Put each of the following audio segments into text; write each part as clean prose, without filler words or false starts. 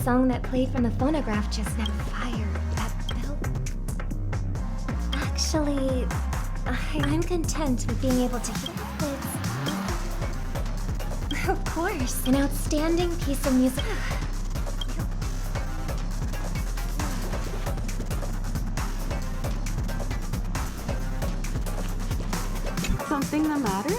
song that played from the phonograph just now. Fire, that bell. Actually, I'm content with being able to hear it. Of course, an outstanding piece of music. Something the matter?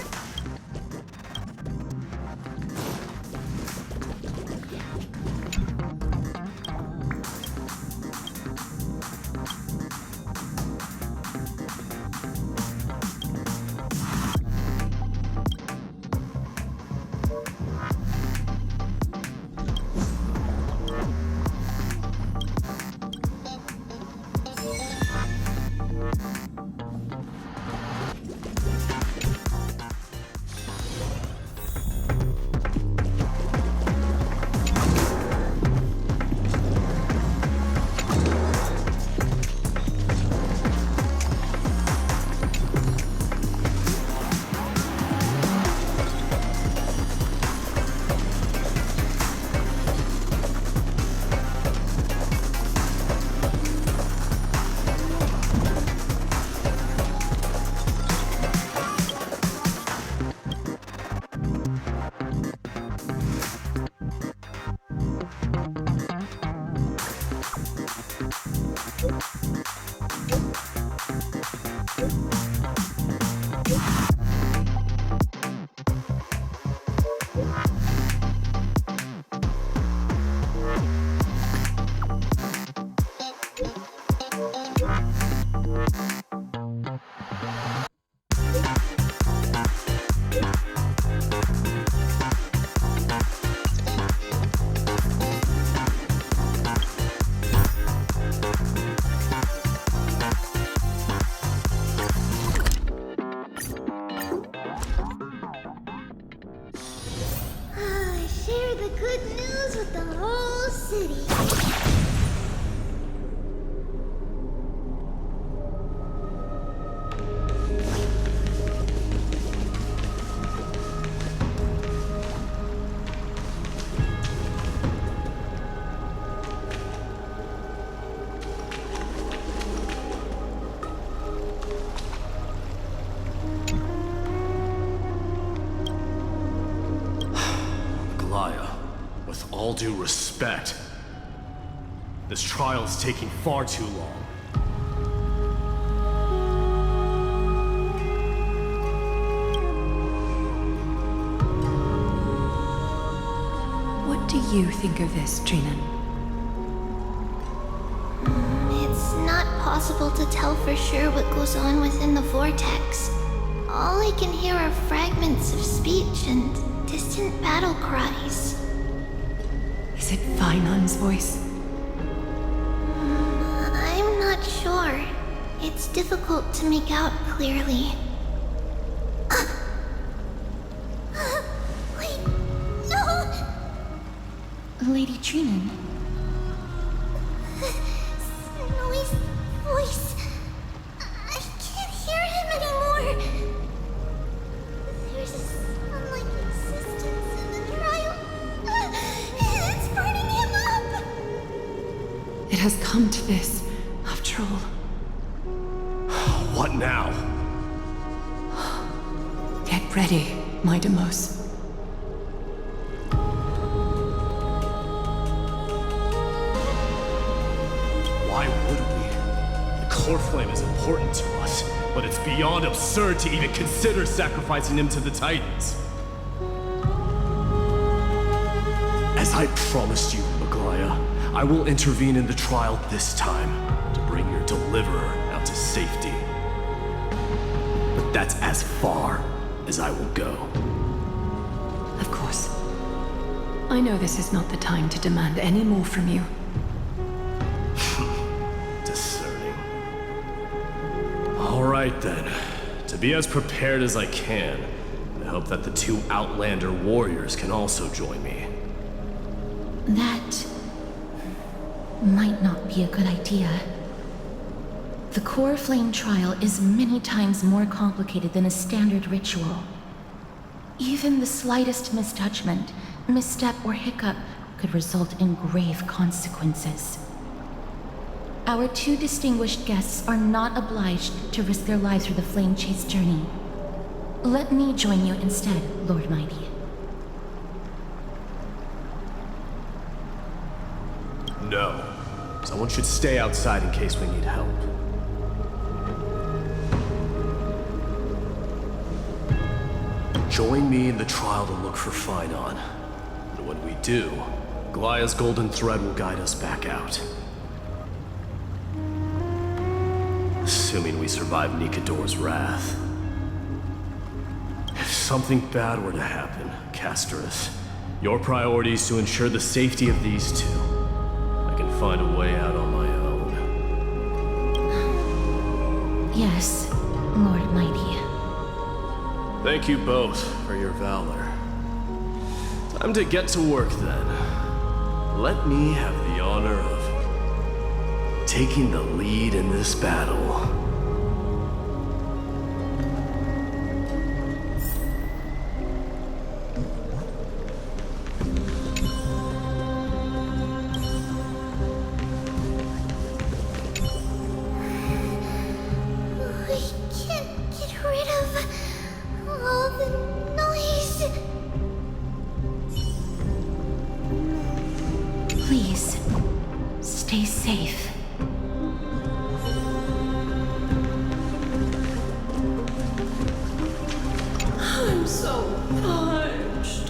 With all due respect, this trial is taking far too long. What do you think of this, Trinan? It's not possible to tell for sure what goes on within the vortex. All I can hear are fragments of speech and distant battle cries. Is it Vainan's voice? I'm not sure. It's difficult to make out clearly. Wait, no! Lady Trinan? Snowy's voice. I can't hear him anymore. There's a sun-like existence in the trial. It's burning him up! It has come to this, after all. What now? Get ready, my Demos. Why would we? The core flame is important to us, but it's beyond absurd to even consider sacrificing him to the Titans. As I promised you, Maglaya, I will intervene in the trial this time to bring your deliverer out to safety. But that's as far as I will go. Of course. I know this is not the time to demand any more from you. Discerning. All right then. To be as prepared as I can, I hope that the two Outlander warriors can also join me. That might not be a good idea. The core flame trial is many times more complicated than a standard ritual. Even the slightest misjudgment, misstep, or hiccup could result in grave consequences. Our two distinguished guests are not obliged to risk their lives for the flame chase journey. Let me join you instead, Lord Mighty. No. Someone should stay outside in case we need help. Join me in the trial to look for Phinon. And when we do, Glaya's golden thread will guide us back out. Assuming we survive Nikador's wrath. If something bad were to happen, Casterus, your priority is to ensure the safety of these two. I can find a way out on my own. Yes, Lord Mighty. Thank you both for your valor. Time to get to work then. Let me have the honor of taking the lead in this battle. I can't get rid of all the noise. Please, stay safe. I'm so parched.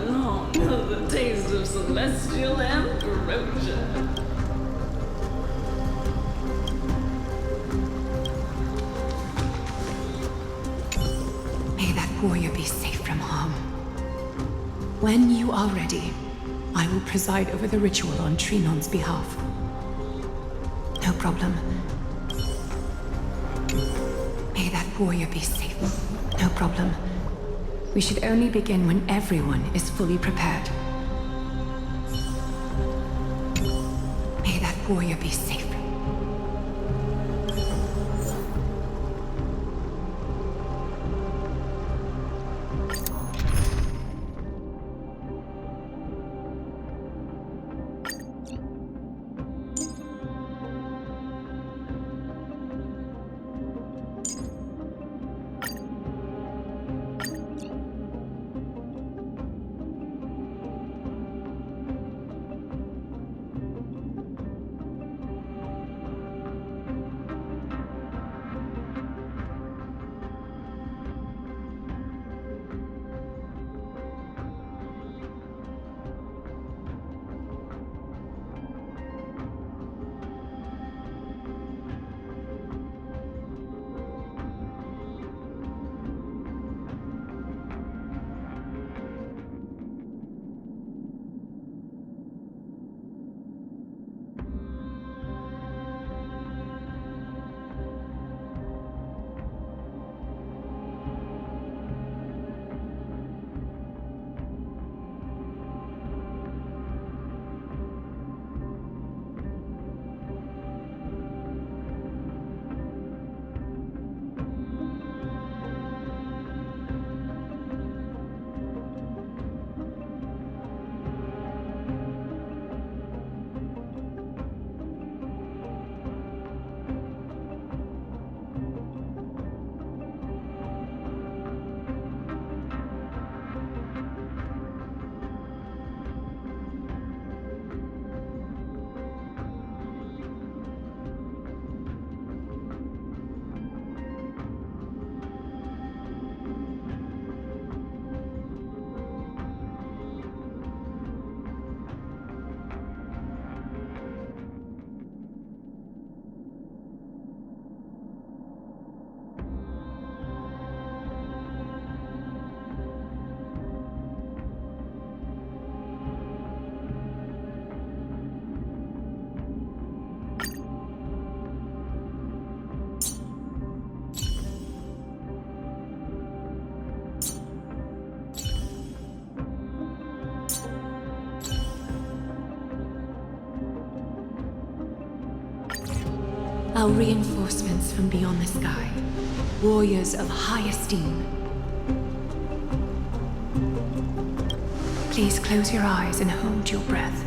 Long the taste of celestial ambrosia. May that warrior be safe from harm. When you are ready, I will preside over the ritual on Trinon's behalf. No problem. May that warrior be safe. No problem. We should only begin when everyone is fully prepared. May that warrior be safe. Our reinforcements from beyond the sky warriors of high esteem. Please close your eyes and hold your breath.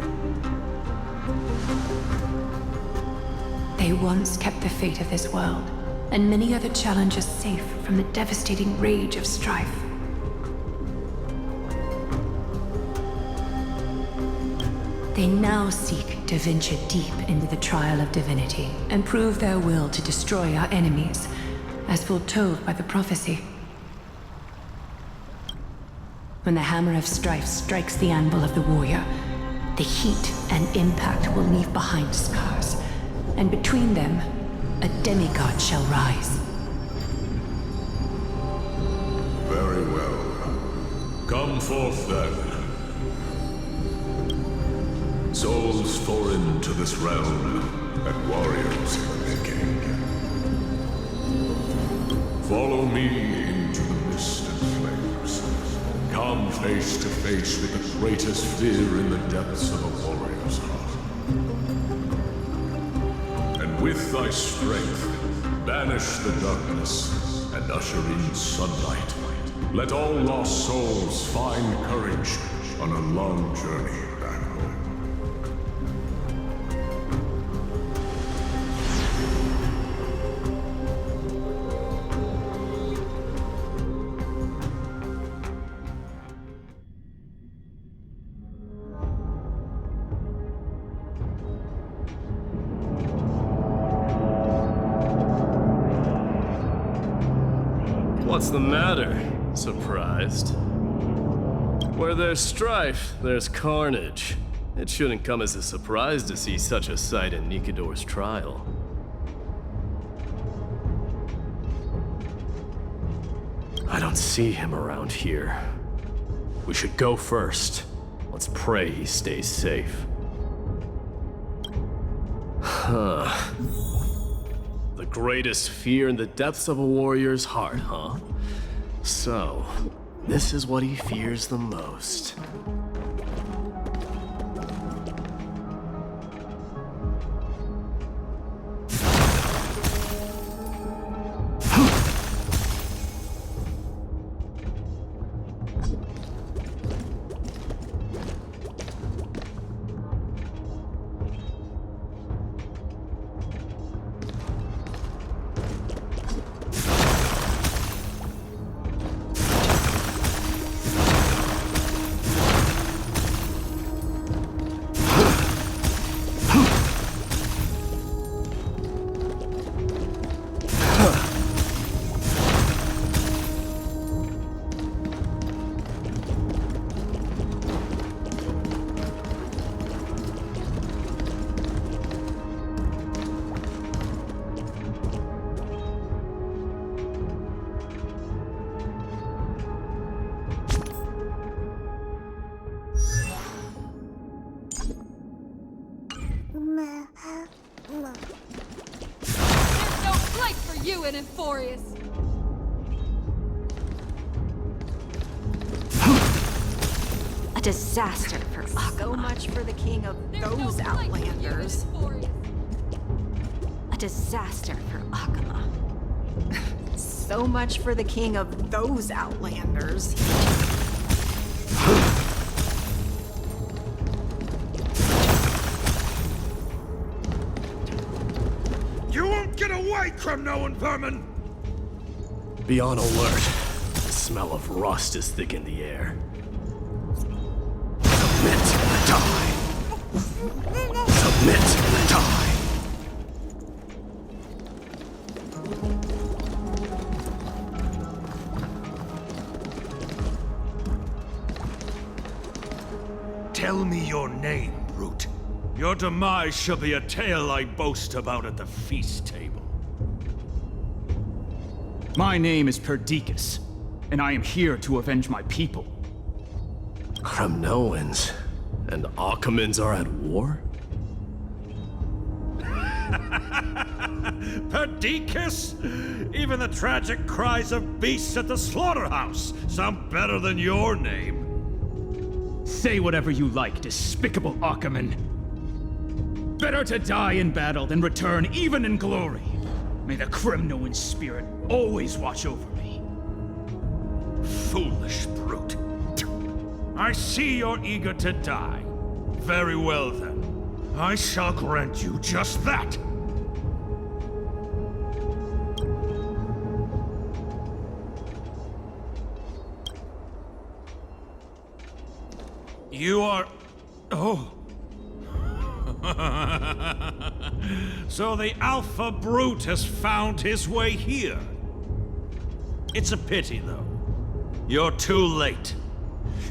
They once kept the fate of this world, and many other challenges safe from the devastating rage of strife. They now seek to venture deep into the trial of divinity and prove their will to destroy our enemies, as foretold by the prophecy. When the hammer of strife strikes the anvil of the warrior, the heat and impact will leave behind scars, and between them, a demigod shall rise. Very well. Come forth then. Souls foreign to this realm, and warriors in the making. Follow me into the mist and flames. Come face to face with the greatest fear in the depths of a warrior's heart. And with thy strength, banish the darkness and usher in sunlight. Let all lost souls find courage on a long journey back home. What's the matter? Surprised? Where there's strife, there's carnage. It shouldn't come as a surprise to see such a sight in Nikador's trial. I don't see him around here. We should go first. Let's pray he stays safe. Huh. The greatest fear in the depths of a warrior's heart, huh? So, this is what he fears the most. There's no flight for you in Euphorius! A disaster for us. So much for the king of those outlanders. A disaster for Akama. So much for the king of those outlanders. You won't get away, criminal vermin! Be on alert. The smell of rust is thick in the air. Submit, die! Submit, die! Tell me your name, brute. Your demise shall be a tale I boast about at the feast table. My name is Perdiccas, and I am here to avenge my people. Kremnoans and Akamans are at war? Perdiccas? Even the tragic cries of beasts at the slaughterhouse sound better than your name. Say whatever you like, despicable Akaman. Better to die in battle than return even in glory. May the criminal in spirit always watch over me. Foolish brute. I see you're eager to die. Very well then. I shall grant you just that. You are... Oh. So the Alpha Brute has found his way here. It's a pity, though. You're too late.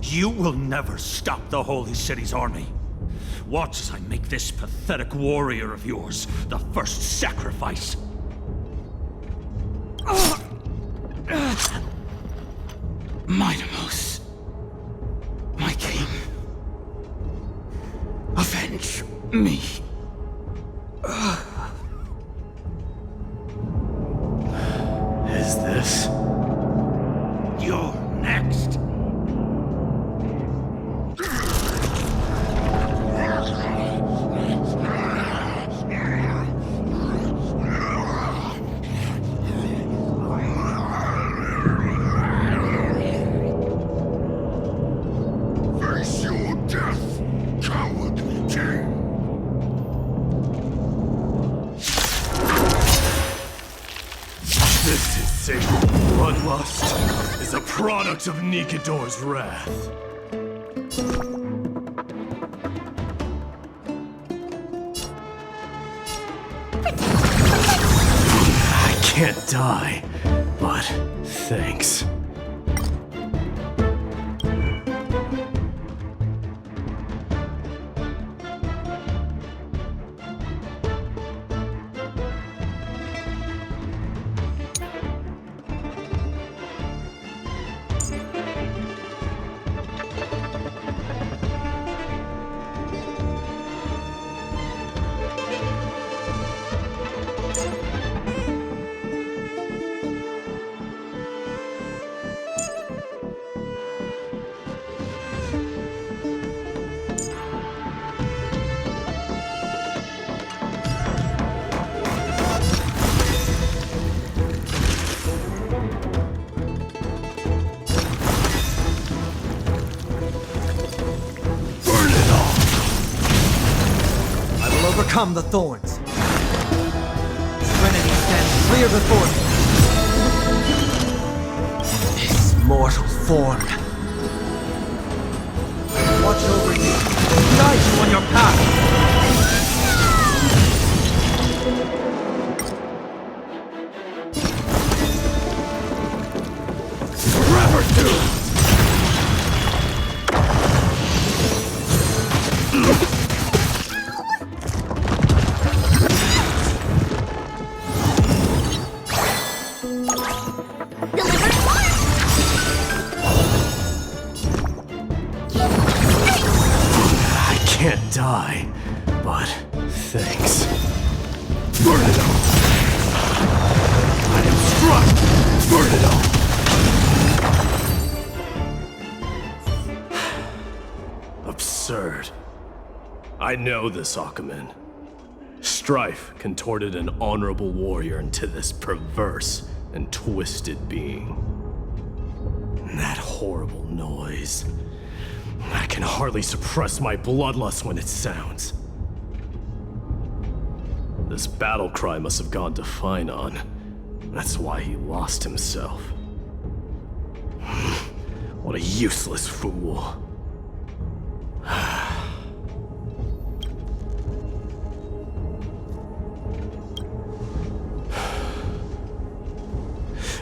You will never stop the Holy City's army. Watch as I make this pathetic warrior of yours the first sacrifice. Mightimos, my king, avenge me. Is this? You're next. Face your death, coward king. This insatiable bloodlust is a product of Nikador's wrath. I can't die, but thanks. Overcome the thorns. Trinity stands clear before me. In this mortal form. Watch over you. Guide you on your path. Forever doomed! Can't die, but thanks. Burn it all! I am struck! Burn it all! Absurd. I know this, Akaman. Strife contorted an honorable warrior into this perverse and twisted being. And that horrible noise. I can hardly suppress my bloodlust when it sounds. This battle cry must have gone to Phinon. That's why he lost himself. What a useless fool.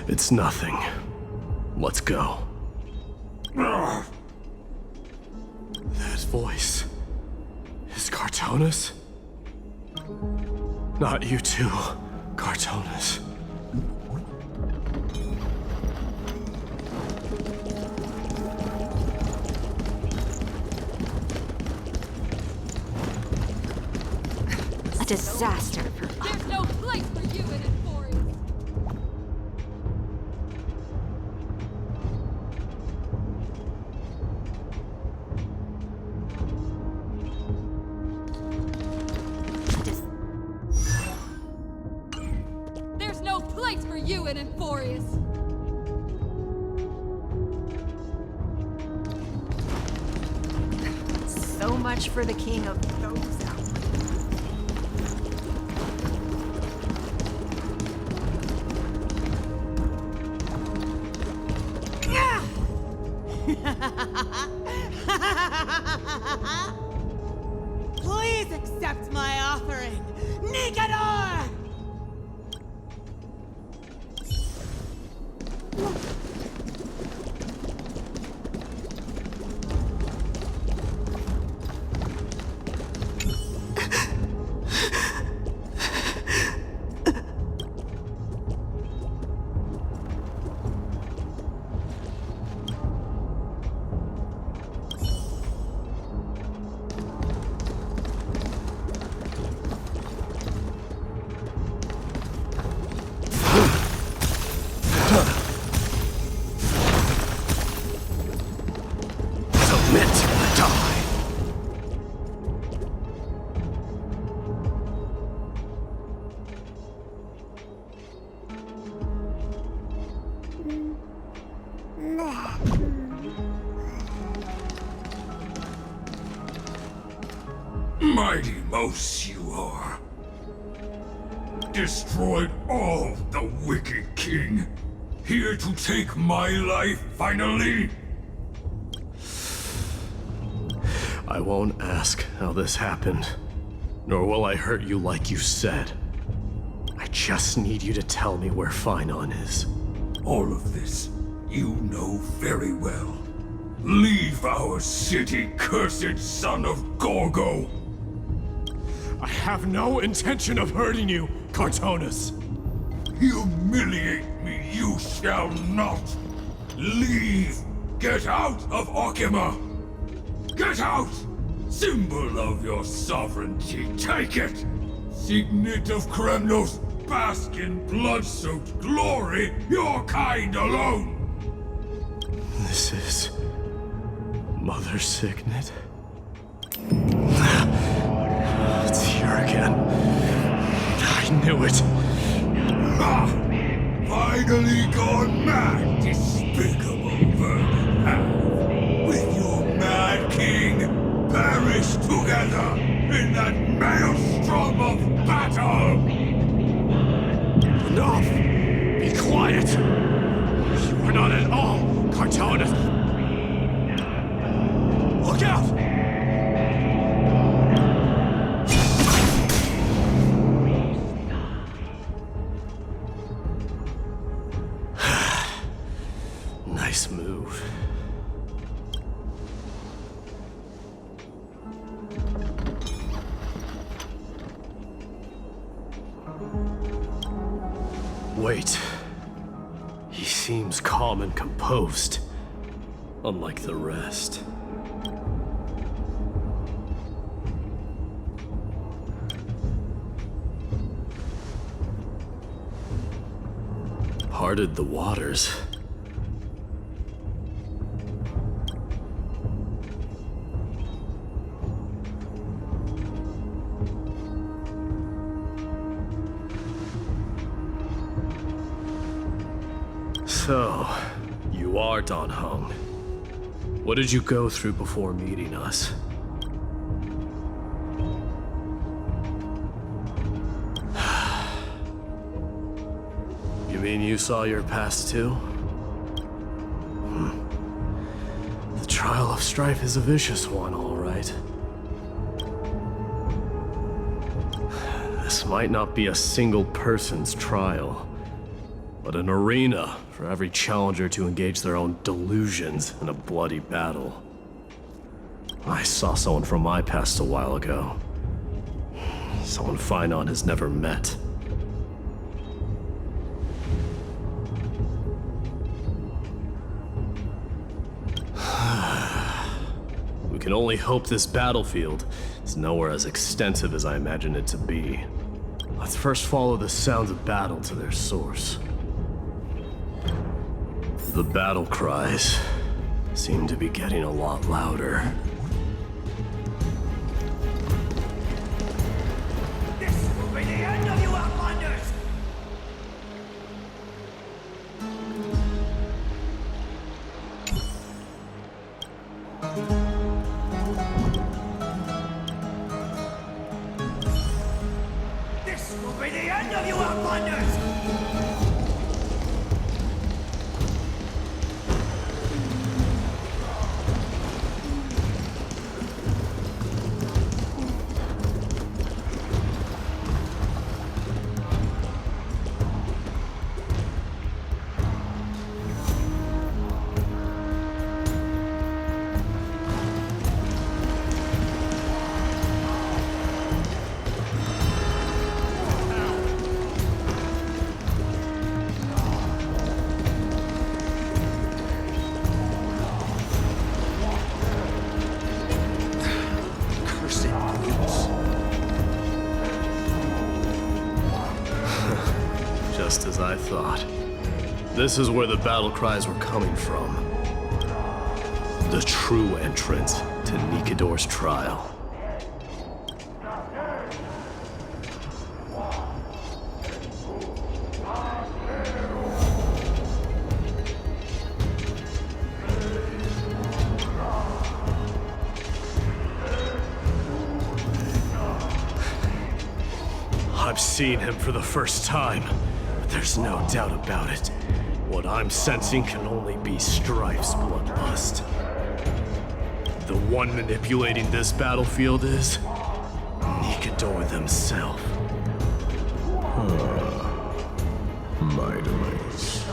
It's nothing. Let's go. That voice is Cartonis? Not you too, Cartonis. A disaster for There's no place for you in Emporium. place for you in Emphorius! So much for the king of those outlands. Please accept my offering, Nicanor! Mighty Mouse you are. Destroyed all the wicked king. Here to take my life finally? I won't ask how this happened, nor will I hurt you like you said. I just need you to tell me where Phinon is. All of this you know very well. Leave our city, cursed son of Gorgo! I have no intention of hurting you, Cartonus! Humiliate me you shall not! Leave! Get out of Okima! Get out! Symbol of your sovereignty, take it! Signet of Kremnos, bask in blood-soaked glory, your kind alone! This is... Mother's signet? It's here again. I knew it. Ah! Finally gone mad, despicable vermin! With your mad king, perish together in that maelstrom of battle! Enough! Be quiet! You are not at all Cartonus! Look out! Nice move. Wait. He seems calm and composed, unlike the rest. Parted the waters. So, you are Don Hung. What did you go through before meeting us? You mean you saw your past too? The trial of strife is a vicious one, all right. This might not be a single person's trial, but an arena for every challenger to engage their own delusions in a bloody battle. I saw someone from my past a while ago. Someone Phinon has never met. We can only hope this battlefield is nowhere as extensive as I imagined it to be. Let's first follow the sounds of battle to their source. The battle cries seem to be getting a lot louder. This will be the end of you outlanders! Just as I thought. This is where the battle cries were coming from. The true entrance to Nikador's trial. I've seen him for the first time, but there's no doubt about it. What I'm sensing can only be Strife's bloodlust. The one manipulating this battlefield is Nikador themselves. My demise.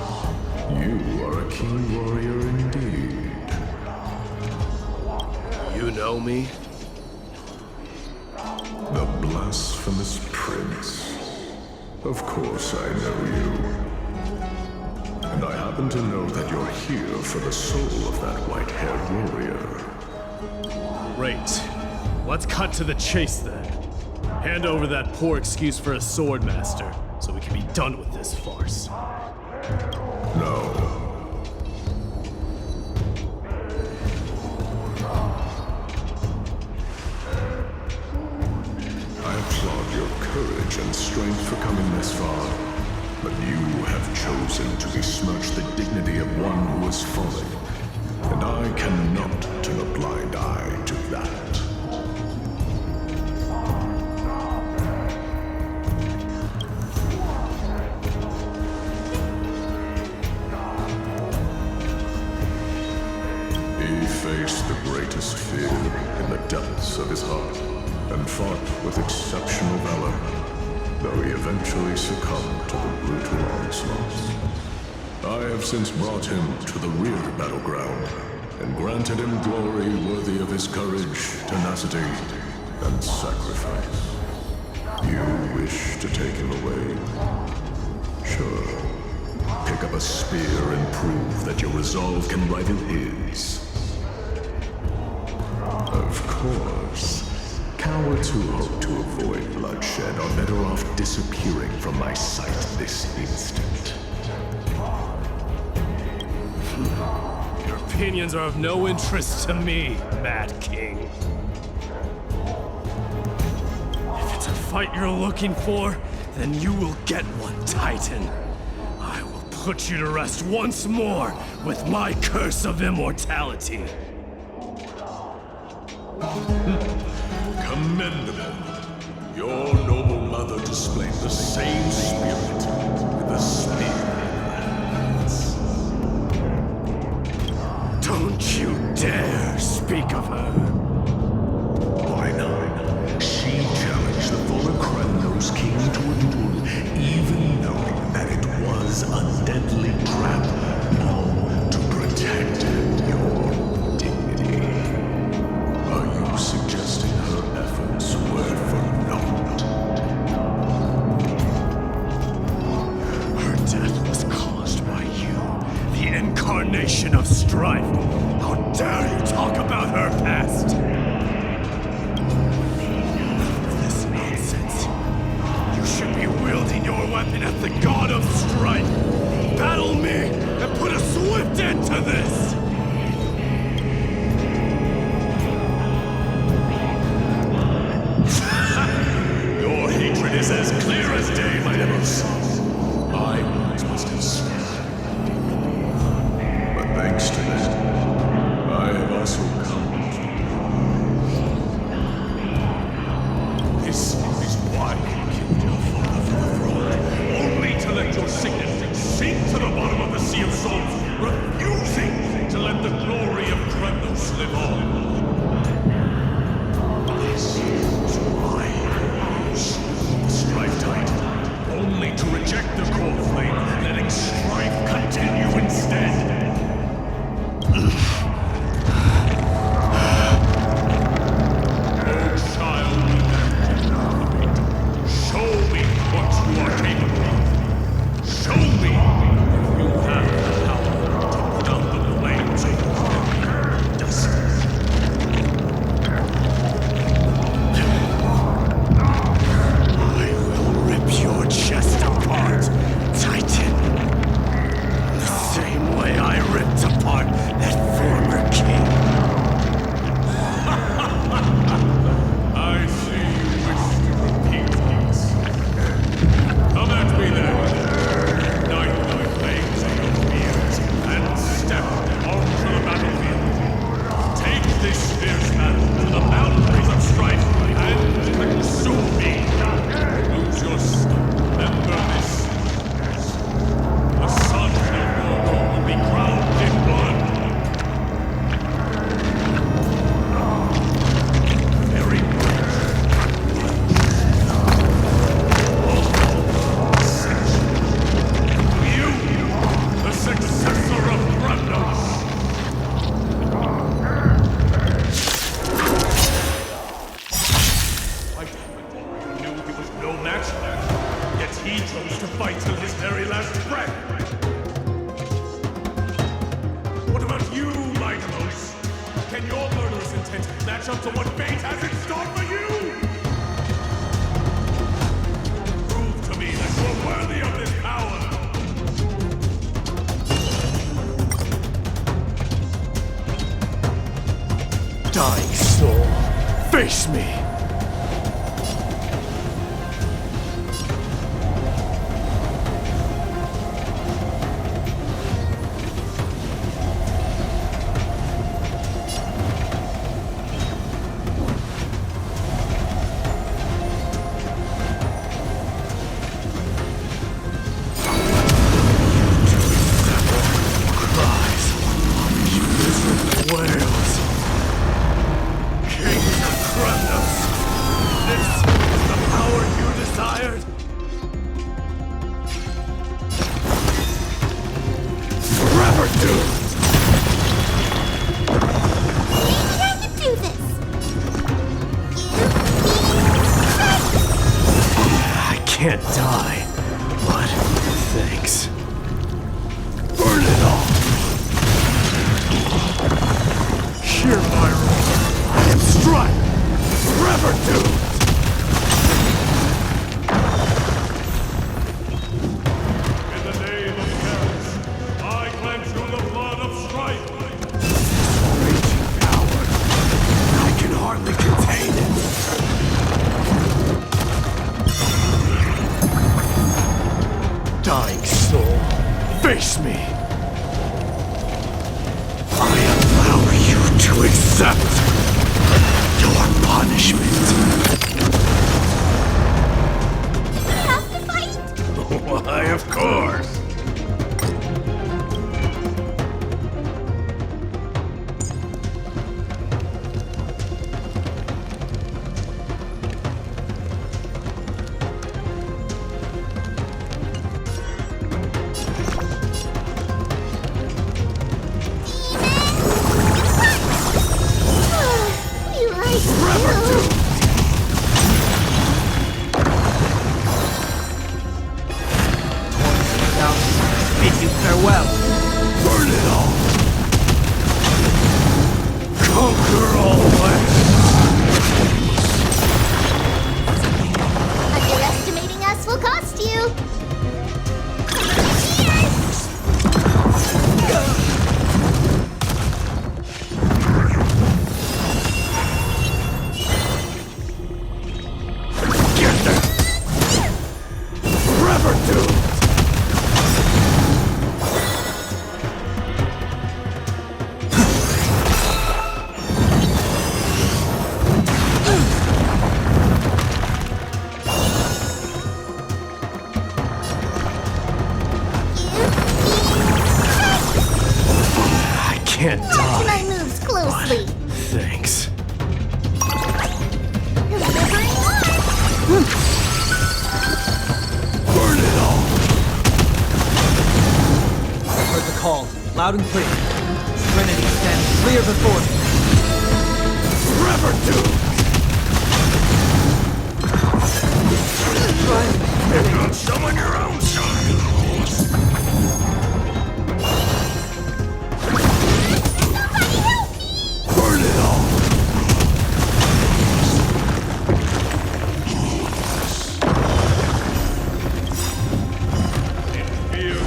You are a keen warrior indeed. You know me? The blasphemous prince. Of course I know you. And I happen to know that you're here for the soul of that white-haired warrior. Great. Let's cut to the chase then. Hand over that poor excuse for a sword master, so we can be done with this farce. No. I applaud your courage and strength for coming this far, but you have chosen to besmirch the dignity of one who is fallen, and I cannot turn a blind eye to that. He faced the greatest fear in the depths of his heart, and fought with exceptional valor, though he eventually succumbed to the brutal onslaughts. I have since brought him to the rear battleground, and granted him glory worthy of his courage, tenacity, and sacrifice. You wish to take him away? Sure. Pick up a spear and prove that your resolve can rival his. Of course. Cowards who hope to avoid bloodshed are better off disappearing from my sight this instant. Your opinions are of no interest to me, Mad King. If it's a fight you're looking for, then you will get one, Titan. I will put you to rest once more with my curse of immortality. Commendable. Your noble mother displayed the same spirit with the spear in her hands. Don't you dare speak of her. Why not? She challenged the Volocrandos king to a duel, even knowing that it was a deadly trap, all to protect your dignity. Are you suggesting her efforts were for naught? Her death was caused by you, the incarnation of strife. How dare you talk about her past? match up to what fate has in store for you! Prove to me that you're worthy of this power! Dying soul, face me! Can't die, but thanks. Burn it all! Hear my roar! I am Strife! Forever doomed! In the name of Paris, I cleanse you the blood of Strife! Raging power! I can hardly contain it! Dying soul, face me! I allow you to accept your punishment! We have to fight? Why, of course! Farewell. Burn it all! Conquer all ways! Underestimating us will cost you. Get there! Forever doomed! Can't Watch die. my moves closely. Thanks. Delivering one. Burn it all! I heard the call, loud and clear. Trinity stands clear before me. Forever doomed! If not someone your own side! Burn it all! In fear you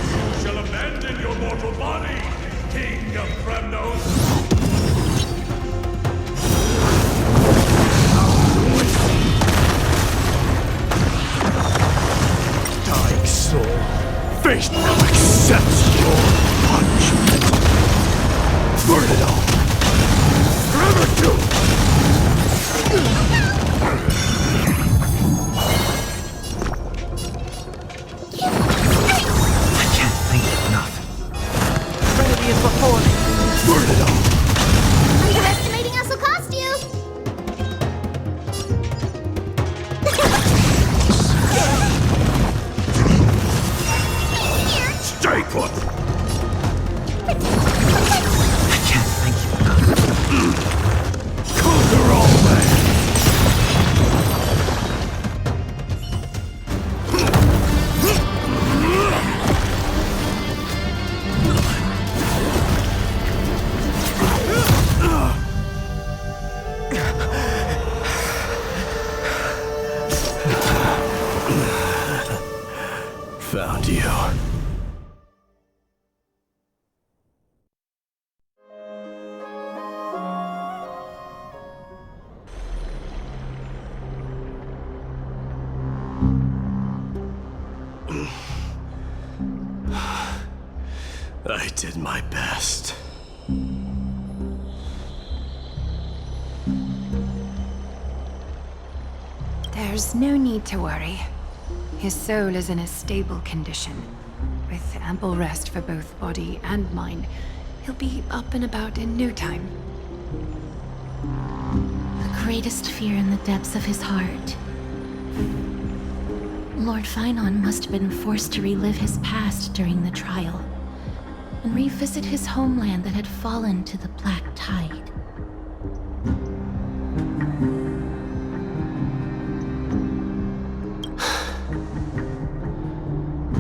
shall abandon your mortal body, King of Kremnos! Dying soul, I did my best. There's no need to worry. His soul is in a stable condition. With ample rest for both body and mind, he'll be up and about in no time. The greatest fear in the depths of his heart. Lord Finon must have been forced to relive his past during the trial, and revisit his homeland that had fallen to the black tide.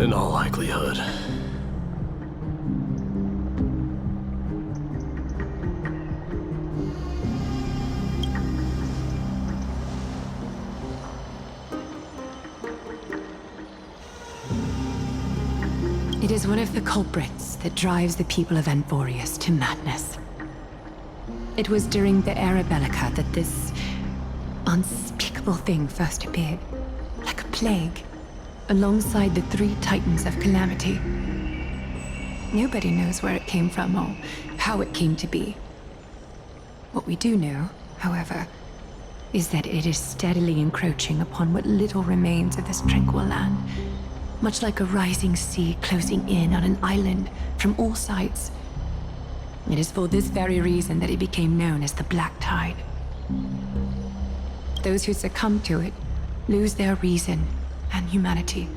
In all likelihood. It is one of the culprits that drives the people of Anvorius to madness. It was during the Era Bellica that this unspeakable thing first appeared, like a plague, alongside the 3 Titans of Calamity. Nobody knows where it came from or how it came to be. What we do know, however, is that it is steadily encroaching upon what little remains of this tranquil land, much like a rising sea closing in on an island from all sides. It is for this very reason that it became known as the Black Tide. Those who succumb to it lose their reason and humanity,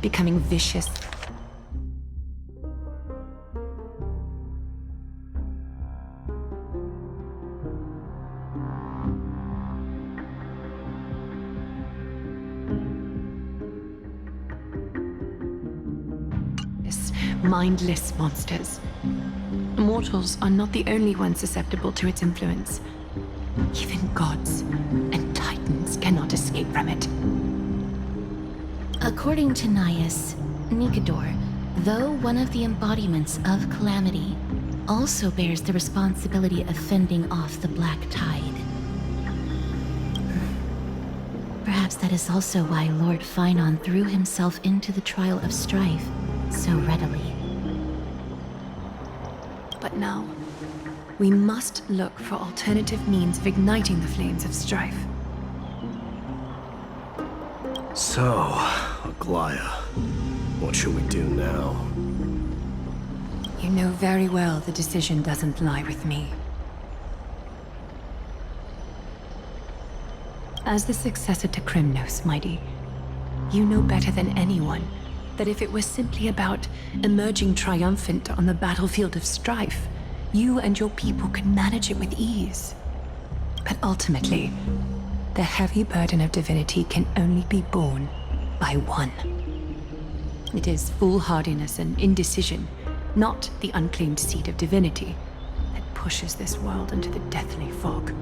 becoming vicious. Mindless monsters. Mortals are not the only ones susceptible to its influence. Even gods and titans cannot escape from it. According to Naius, Nicador, though one of the embodiments of Calamity, also bears the responsibility of fending off the Black Tide. Perhaps that is also why Lord Finon threw himself into the trial of strife so readily. But now, we must look for alternative means of igniting the flames of strife. So, Aglaya, what should we do now? You know very well the decision doesn't lie with me. As the successor to Krymnos, Mighty, you know better than anyone that if it was simply about emerging triumphant on the battlefield of strife, you and your people could manage it with ease. But ultimately, the heavy burden of divinity can only be borne by one. It is foolhardiness and indecision, not the unclaimed seed of divinity, that pushes this world into the deathly fog.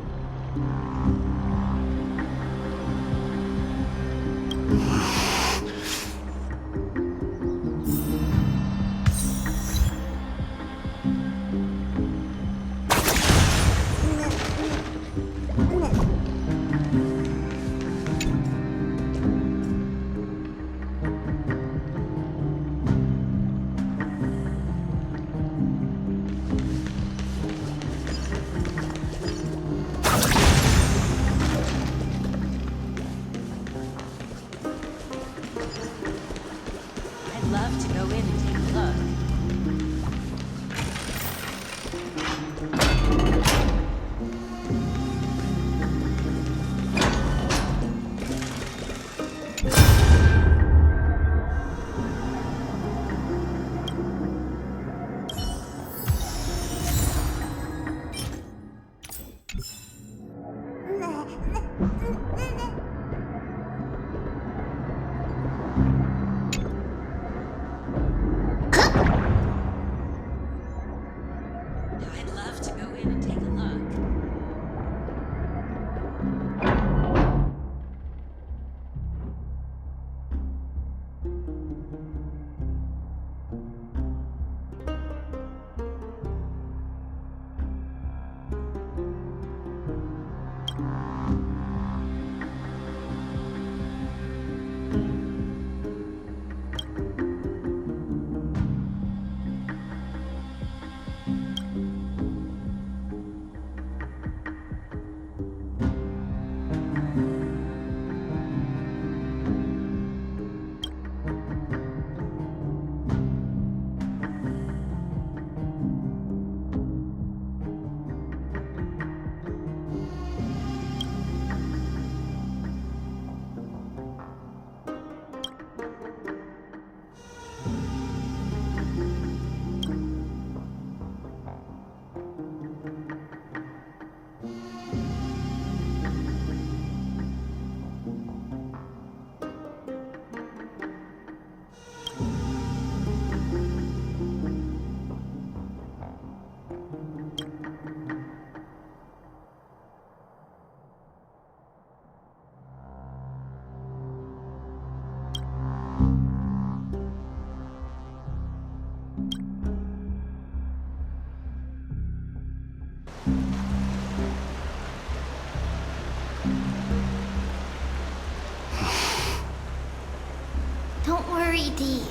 D.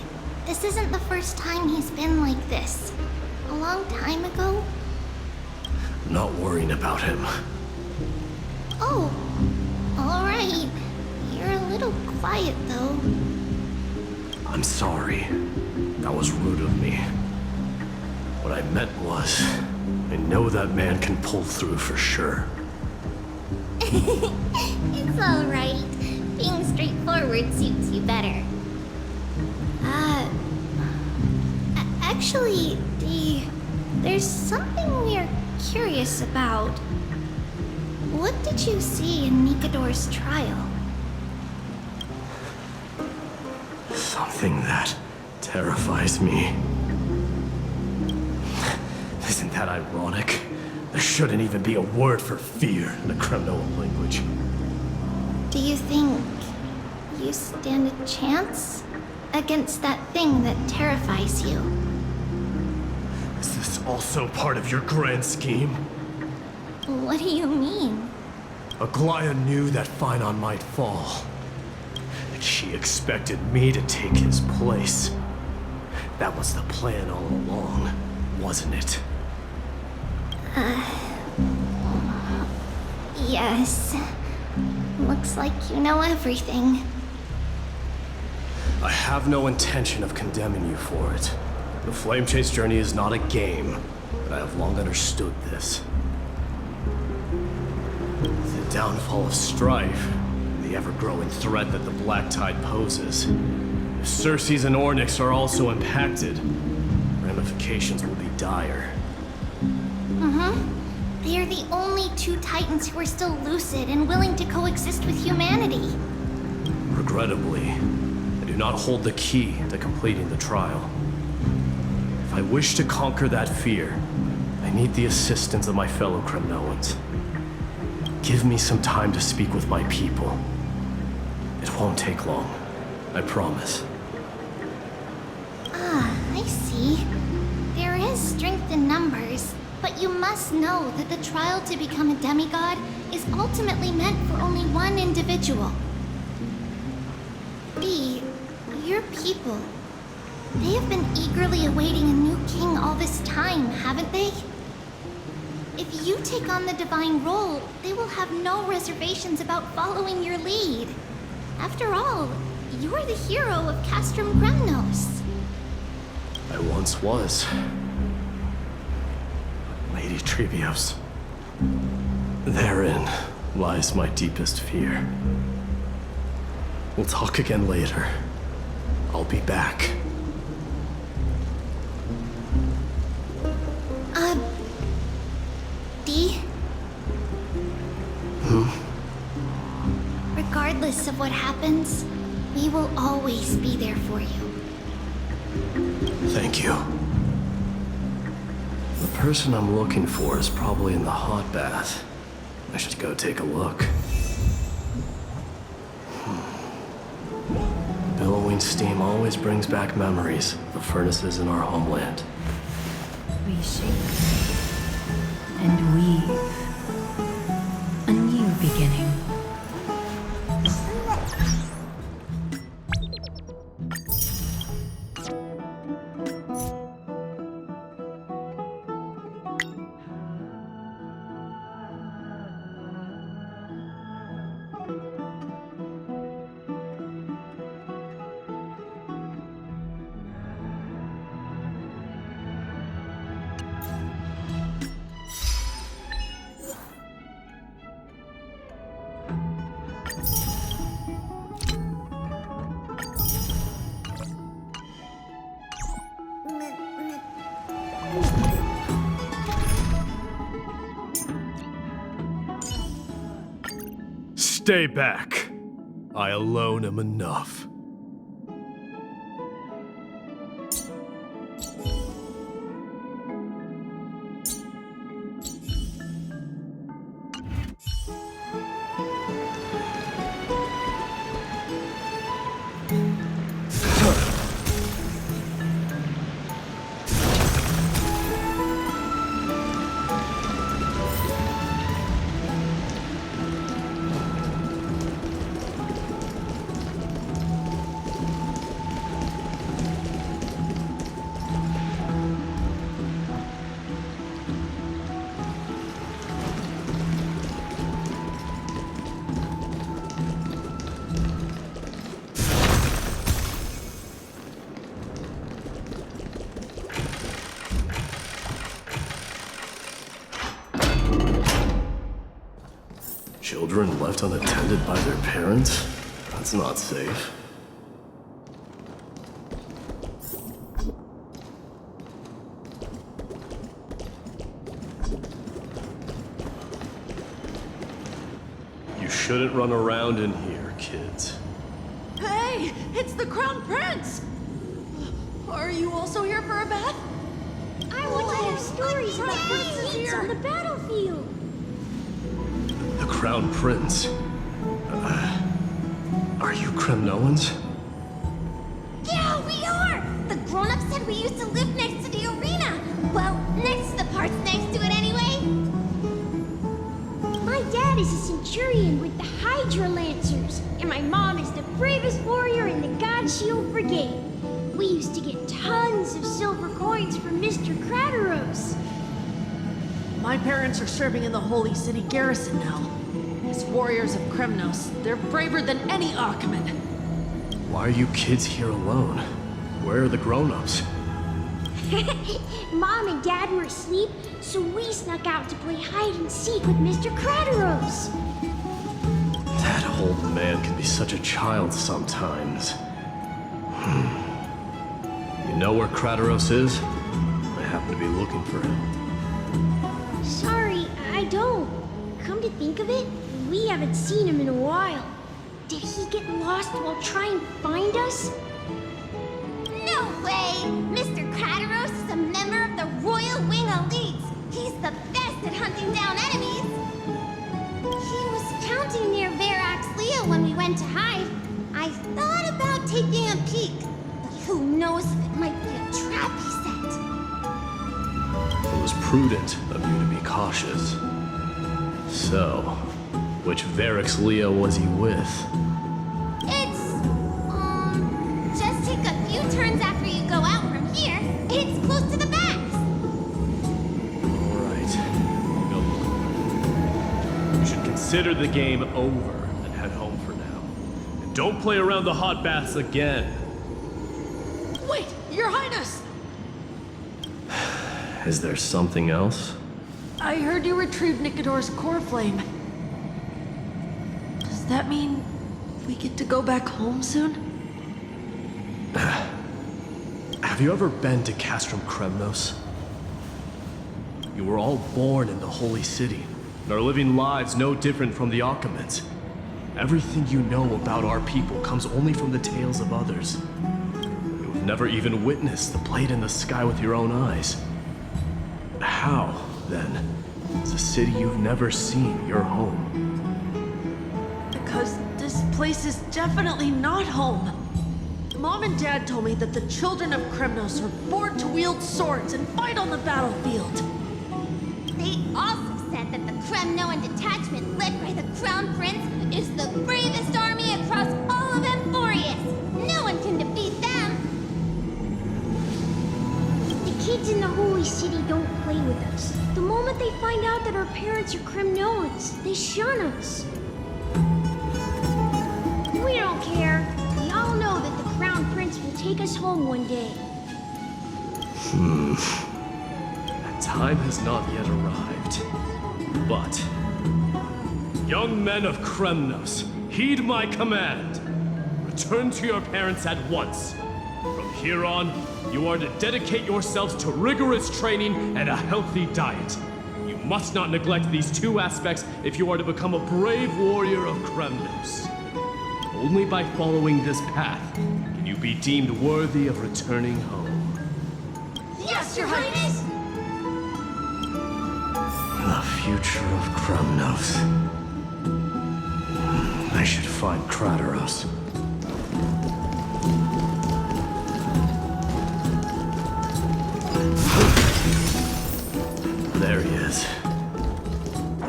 This isn't the first time he's been like this. A long time ago? I'm not worrying about him. Oh, alright. You're a little quiet, though. I'm sorry. That was rude of me. What I meant was, I know that man can pull through for sure. It's alright. Being straightforward suits you better. Actually, D, there's something we're curious about. What did you see in Nikador's trial? Something that terrifies me. Isn't that ironic? There shouldn't even be a word for fear in the Kremnoan language. Do you think you stand a chance against that thing that terrifies you? Is this also part of your grand scheme? What do you mean? Aglaya knew that Phinon might fall. And she expected me to take his place. That was the plan all along, wasn't it? Yes. Looks like you know everything. I have no intention of condemning you for it. The Flame Chase journey is not a game, but I have long understood this. The downfall of strife, the ever-growing threat that the Black Tide poses. If Circes and Ornyx are also impacted, ramifications will be dire. They are the only two Titans who are still lucid and willing to coexist with humanity. Regrettably, I do not hold the key to completing the trial. If I wish to conquer that fear, I need the assistance of my fellow Kremnoans. Give me some time to speak with my people. It won't take long, I promise. I see. There is strength in numbers, but you must know that the trial to become a demigod is ultimately meant for only one individual. B, your people, they have been eagerly awaiting a new king all this time, haven't they? If you take on the divine role, they will have no reservations about following your lead. After all, you're the hero of Castrum Gremnos. I once was. Lady Trebios. Therein lies my deepest fear. We'll talk again later. I'll be back. D? Regardless of what happens, we will always be there for you. Thank you. The person I'm looking for is probably in the hot bath. I should go take a look. Billowing steam always brings back memories of the furnaces in our homeland. We shape and weave a new beginning. Stay back. I alone am enough. Children left unattended by their parents? That's not safe. You shouldn't run around in here, kids. Hey, it's the Crown Prince! Are you also here for a bath? I want to hear stories about princes on the battlefield. The Crown Prince. Are you Kremnoans? Yeah, we are! The grown-ups said we used to live next to the arena. Well, next to the parts next to it anyway. My dad is a centurion with the Hydra Lancers, and my mom is the bravest warrior in the God Shield Brigade. We used to get tons of silver coins from Mr. Crateros. My parents are serving in the Holy City garrison now. As warriors of Kremnos, they're braver than any Achaemen. Why are you kids here alone? Where are the grown-ups? Mom and Dad were asleep, so we snuck out to play hide and seek with Mr. Crateros. That old man can be such a child sometimes. You know where Crateros is? I happen to be looking for him. Sorry, I don't. Come to think of it, we haven't seen him in a while. Did he get lost while trying to find us? No way! Mr. Crateros is a member of the Royal Wing Elites. He's the best at hunting down enemies. He was counting near Verax Leo when we went to hide. I thought about taking a peek, but who knows if it might be a trap he set. It was prudent of you to be cautious. So, which Verax Leo was he with? It's, just take a few turns after you go out from here. It's close to the backs. Alright. Go. You should consider the game over and head home for now. And don't play around the hot baths again. Wait, Your Highness! Is there something else? I heard you retrieved Nicodor's core flame. Does that mean we get to go back home soon? Have you ever been to Castrum Kremnos? You were all born in the Holy City, and are living lives no different from the Achaemens. Everything you know about our people comes only from the tales of others. You have never even witnessed the blade in the sky with your own eyes. How, then, is a city you've never seen your home? Because this place is definitely not home. Mom and Dad told me that the children of Kremnos are born to wield swords and fight on the battlefield. They also said that the Kremnoan detachment led by the Crown Prince is the bravest army across all of Amphorius. No one can defeat them. The kids in the Holy City don't play with us. The moment they find out that our parents are Kremnoans, they shun us. We don't care. We all know that the Crown Prince will take us home one day. That time has not yet arrived. But, young men of Kremnos, heed my command. Return to your parents at once. From here on, you are to dedicate yourselves to rigorous training and a healthy diet. You must not neglect these two aspects if you are to become a brave warrior of Kremnos. Only by following this path can you be deemed worthy of returning home. Yes, Your Highness! The future of Kremnos. I should find Crateros. There he is.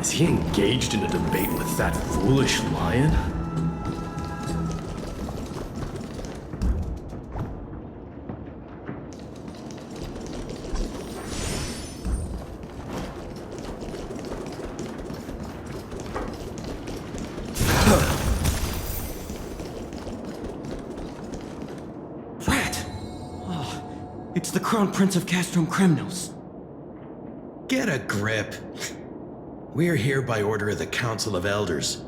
Is he engaged in a debate with that foolish lion? It's the Crown Prince of Castrum Kremnos. Get a grip. We're here by order of the Council of Elders.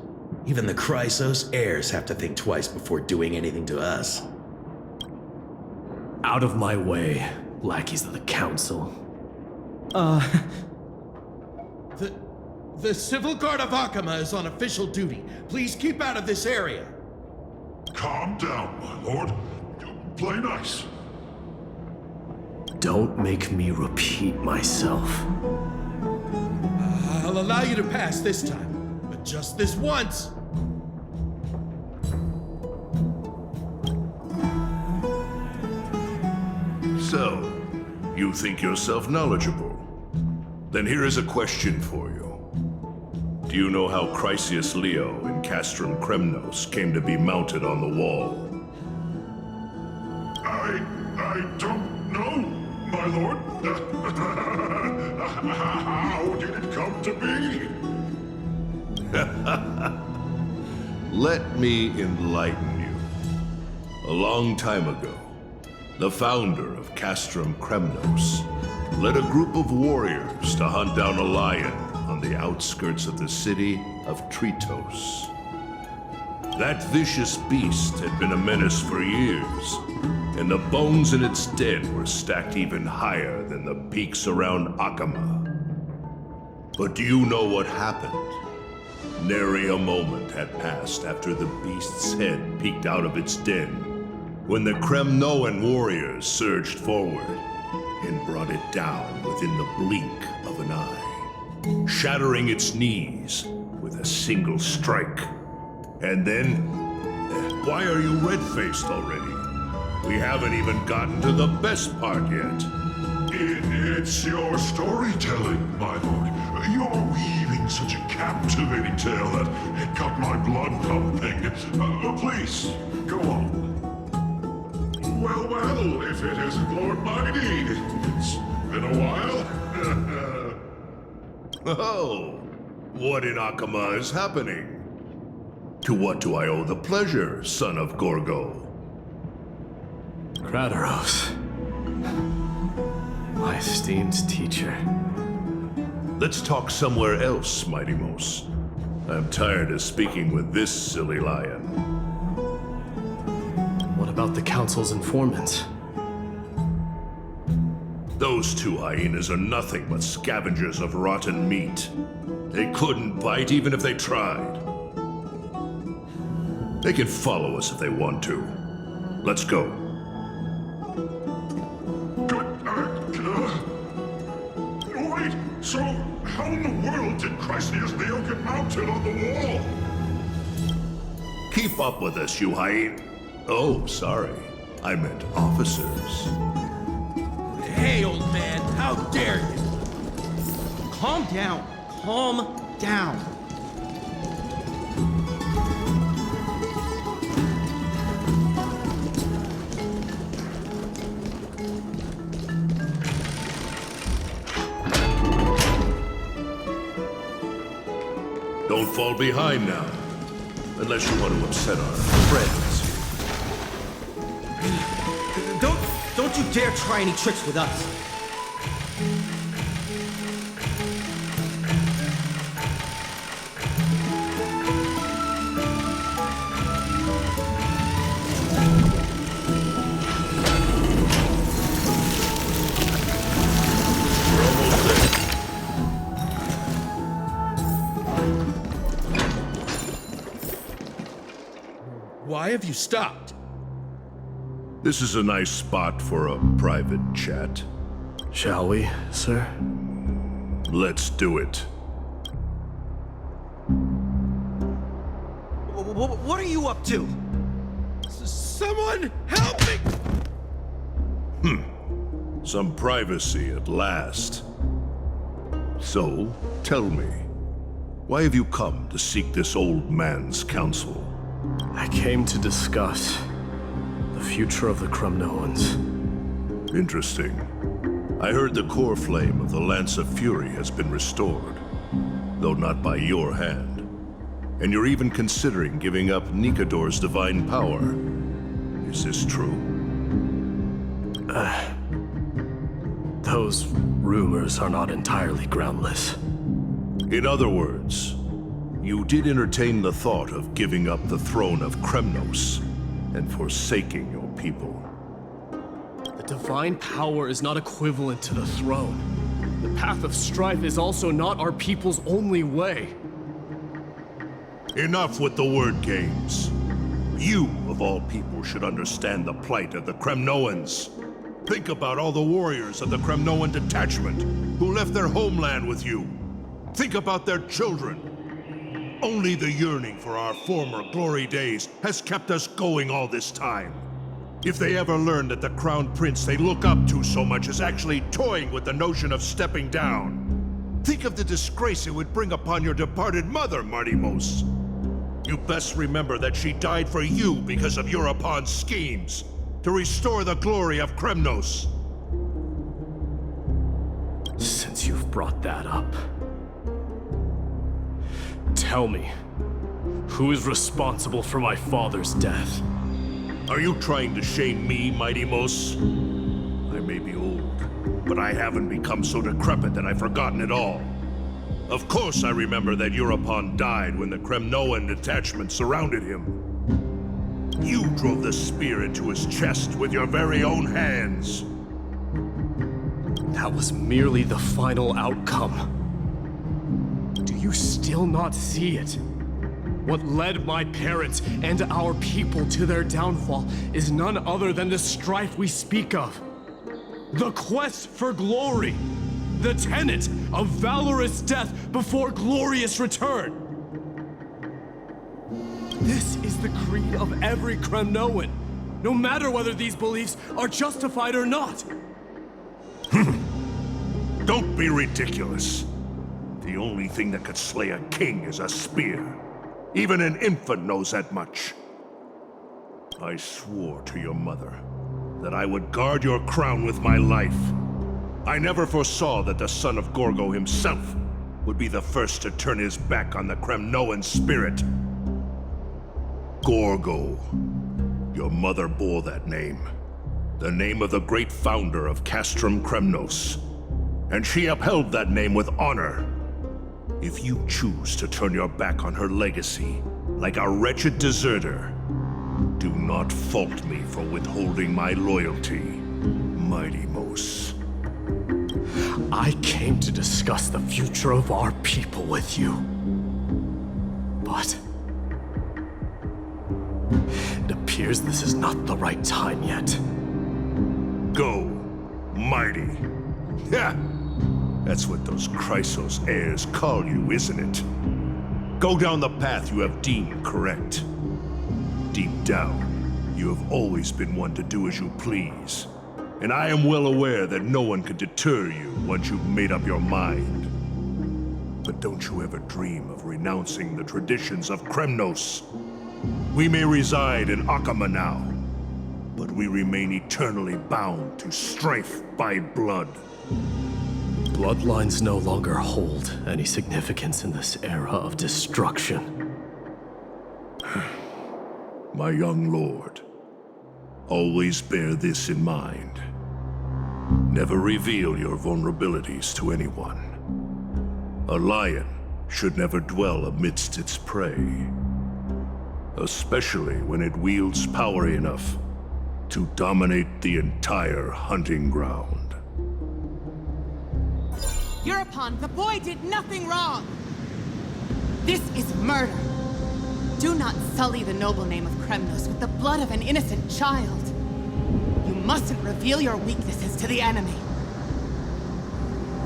Even the Chrysos heirs have to think twice before doing anything to us. Out of my way, lackeys of the Council. The Civil Guard of Akama is on official duty. Please keep out of this area. Calm down, my lord. Play nice. Don't make me repeat myself. I'll allow you to pass this time, but just this once. So, you think yourself knowledgeable? Then here is a question for you. Do you know how Chrysius Leo in Castrum Kremnos came to be mounted on the wall? I don't know, my lord. How did it come to be? Let me enlighten you. A long time ago, the founder of Castrum Kremnos led a group of warriors to hunt down a lion on the outskirts of the city of Tritos. That vicious beast had been a menace for years, and the bones in its den were stacked even higher than the peaks around Akama. But do you know what happened? Nary a moment had passed after the beast's head peeked out of its den, when the Kremnoan warriors surged forward and brought it down within the blink of an eye, shattering its knees with a single strike. And then, why are you red-faced already? We haven't even gotten to the best part yet. It's your storytelling, my lord. You're weaving such a captivating tale that it got my blood pumping. Please, go on. Well, if it isn't Lord Mighty. It's been a while. Oh, what in Akama is happening? To what do I owe the pleasure, son of Gorgo? Kratos. My esteemed teacher. Let's talk somewhere else, Mightymos. I'm tired of speaking with this silly lion. What about the Council's informants? Those two hyenas are nothing but scavengers of rotten meat. They couldn't bite even if they tried. They can follow us if they want to. Let's go. Wait, so how in the world did Chrysius Leo get mounted on the wall? Keep up with us, you hyena. Oh, sorry. I meant officers. Hey, old man, how dare you? Calm down. Calm down. Don't fall behind now. Unless you want to upset our friends. Don't you dare try any tricks with us. Why have you stopped? This is a nice spot for a private chat. Shall we, sir? Let's do it. What are you up to? Someone help me! Some privacy at last. So, tell me, why have you come to seek this old man's counsel? I came to discuss the future of the Kremnoans. Interesting. I heard the core flame of the Lance of Fury has been restored, though not by your hand. And you're even considering giving up Nikador's divine power. Is this true? Those rumors are not entirely groundless. In other words, you did entertain the thought of giving up the throne of Kremnos and forsaking your people. The divine power is not equivalent to the throne. The path of strife is also not our people's only way. Enough with the word games. You, of all people, should understand the plight of the Kremnoans. Think about all the warriors of the Kremnoan detachment who left their homeland with you. Think about their children. Only the yearning for our former glory days has kept us going all this time. If they ever learn that the crown prince they look up to so much is actually toying with the notion of stepping down, think of the disgrace it would bring upon your departed mother, Martimos. You best remember that she died for you because of Europon's schemes to restore the glory of Kremnos. Since you've brought that up, tell me, who is responsible for my father's death? Are you trying to shame me, Martimos? I may be old, but I haven't become so decrepit that I've forgotten it all. Of course I remember that Europon died when the Kremnoan detachment surrounded him. You drove the spear into his chest with your very own hands. That was merely the final outcome. Do you still not see it? What led my parents and our people to their downfall is none other than the strife we speak of. The quest for glory. The tenet of valorous death before glorious return. This is the creed of every Kremnoan, no matter whether these beliefs are justified or not. Don't be ridiculous. The only thing that could slay a king is a spear. Even an infant knows that much. I swore to your mother that I would guard your crown with my life. I never foresaw that the son of Gorgo himself would be the first to turn his back on the Kremnoan spirit. Gorgo. Your mother bore that name. The name of the great founder of Castrum Kremnos. And she upheld that name with honor. If you choose to turn your back on her legacy, like a wretched deserter, do not fault me for withholding my loyalty, Martimos. I came to discuss the future of our people with you. But it appears this is not the right time yet. Go, mighty. Yeah, that's what those Chrysos heirs call you, isn't it? Go down the path you have deemed correct. Deep down, you have always been one to do as you please. And I am well aware that no one can deter you once you've made up your mind. But don't you ever dream of renouncing the traditions of Kremnos. We may reside in Akama now, but we remain eternally bound to strife by blood. Bloodlines no longer hold any significance in this era of destruction. My young lord, always bear this in mind. Never reveal your vulnerabilities to anyone. A lion should never dwell amidst its prey, especially when it wields power enough to dominate the entire hunting ground. Europon, the boy did nothing wrong! This is murder! Do not sully the noble name of Kremnos with the blood of an innocent child! You mustn't reveal your weaknesses to the enemy!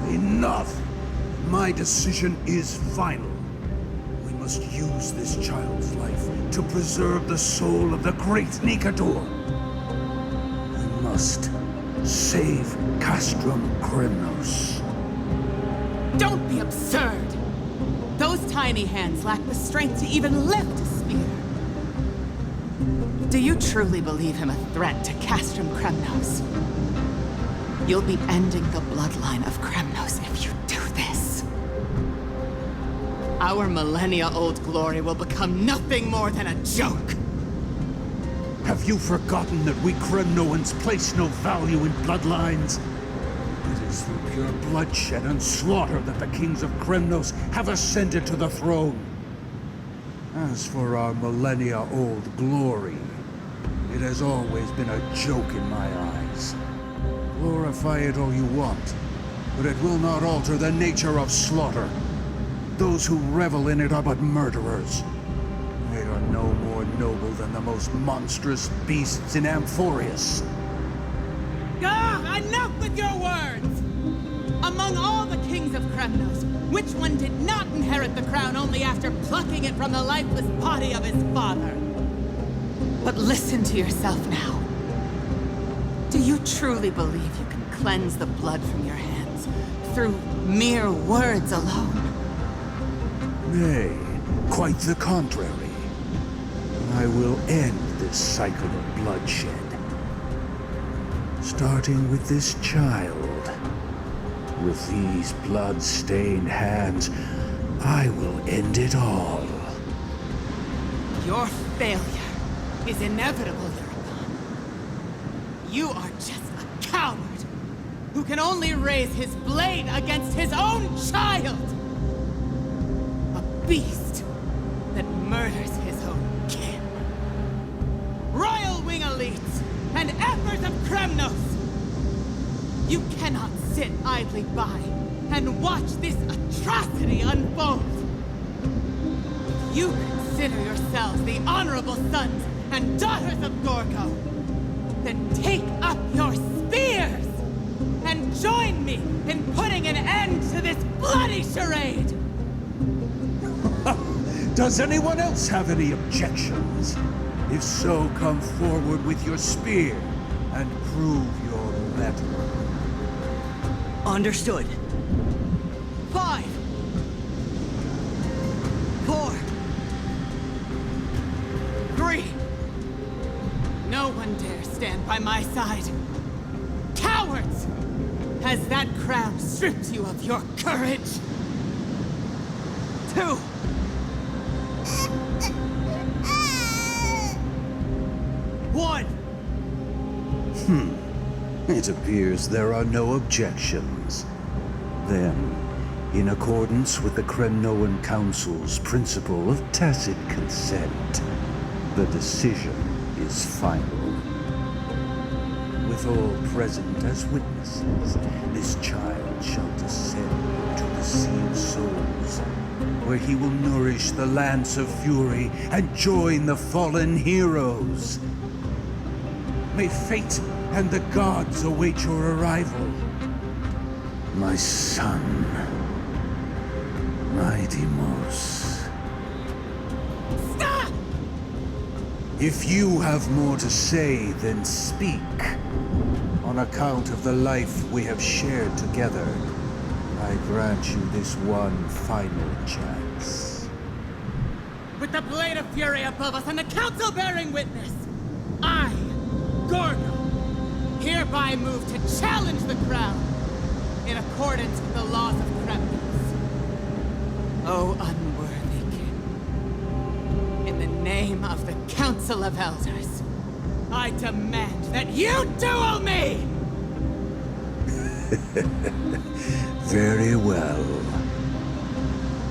Enough! My decision is final. We must use this child's life to preserve the soul of the great Nikador. We must save Castrum Kremnos. Don't be absurd! Those tiny hands lack the strength to even lift a spear. Do you truly believe him a threat to Castrum Kremnos? You'll be ending the bloodline of Kremnos if you do this. Our millennia-old glory will become nothing more than a joke. Have you forgotten that we Kremnoans place no value in bloodlines? It is through pure bloodshed and slaughter that the kings of Kremnos have ascended to the throne. As for our millennia-old glory, it has always been a joke in my eyes. Glorify it all you want, but it will not alter the nature of slaughter. Those who revel in it are but murderers. They are no more noble than the most monstrous beasts in Amphorius. Ah, enough with your words! Among all the kings of Kremnos, which one did not inherit the crown only after plucking it from the lifeless body of his father? But listen to yourself now. Do you truly believe you can cleanse the blood from your hands through mere words alone? Nay, quite the contrary. I will end this cycle of bloodshed. Starting with this child. With these blood-stained hands, I will end it all. Your failure is inevitable, Yurikon. You are just a coward who can only raise his blade against his own child! A beast that murders his own kin. Royal Wing elites and Emperors of Kremnos! You cannot sit idly by and watch this atrocity unfold. If you consider yourselves the honorable sons and daughters of Gorgo, then take up your spears and join me in putting an end to this bloody charade! Does anyone else have any objections? If so, come forward with your spear and prove your mettle. Understood. 5, 4, 3. No one dare stand by my side. Cowards! Has that crown stripped you of your courage? 2. It appears there are no objections. Then, in accordance with the Kremnoan Council's principle of tacit consent, the decision is final. With all present as witnesses, this child shall descend to the Sea of Souls, where he will nourish the Lance of Fury and join the fallen heroes. May fate and the gods await your arrival. My son, my Deimos. Stop! If you have more to say, then speak. On account of the life we have shared together, I grant you this one final chance. With the Blade of Fury above us and the Council bearing witness, I, Gorgo, hereby move to challenge the crown in accordance with the laws of Kremnos. O unworthy king, in the name of the Council of Elders, I demand that you duel me! Very well.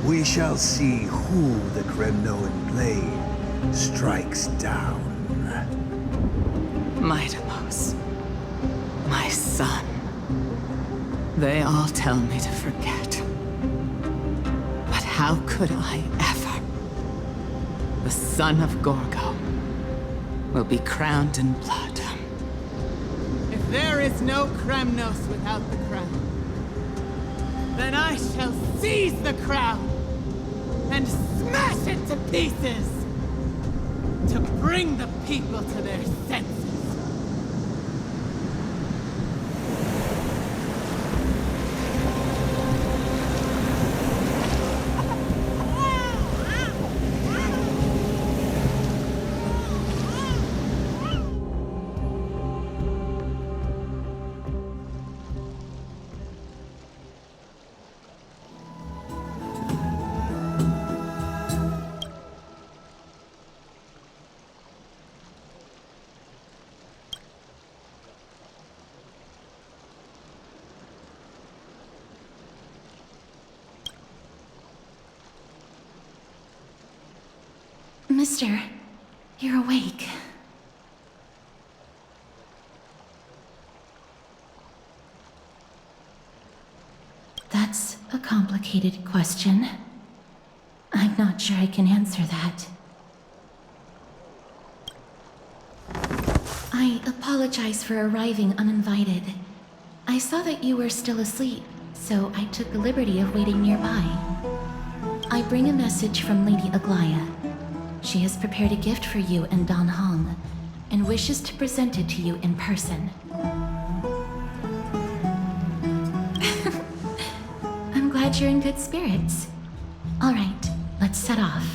We shall see who the Kremnoan blade strikes down. My Deimos. My son. They all tell me to forget. But how could I ever? The son of Gorgo will be crowned in blood. If there is no Kremnos without the crown, then I shall seize the crown and smash it to pieces to bring the people to their senses. Mister, you're awake. That's a complicated question. I'm not sure I can answer that. I apologize for arriving uninvited. I saw that you were still asleep, so I took the liberty of waiting nearby. I bring a message from Lady Aglaya. She has prepared a gift for you and Dan Hong, and wishes to present it to you in person. I'm glad you're in good spirits. All right, let's set off.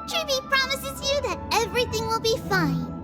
Tribby promises you that everything will be fine.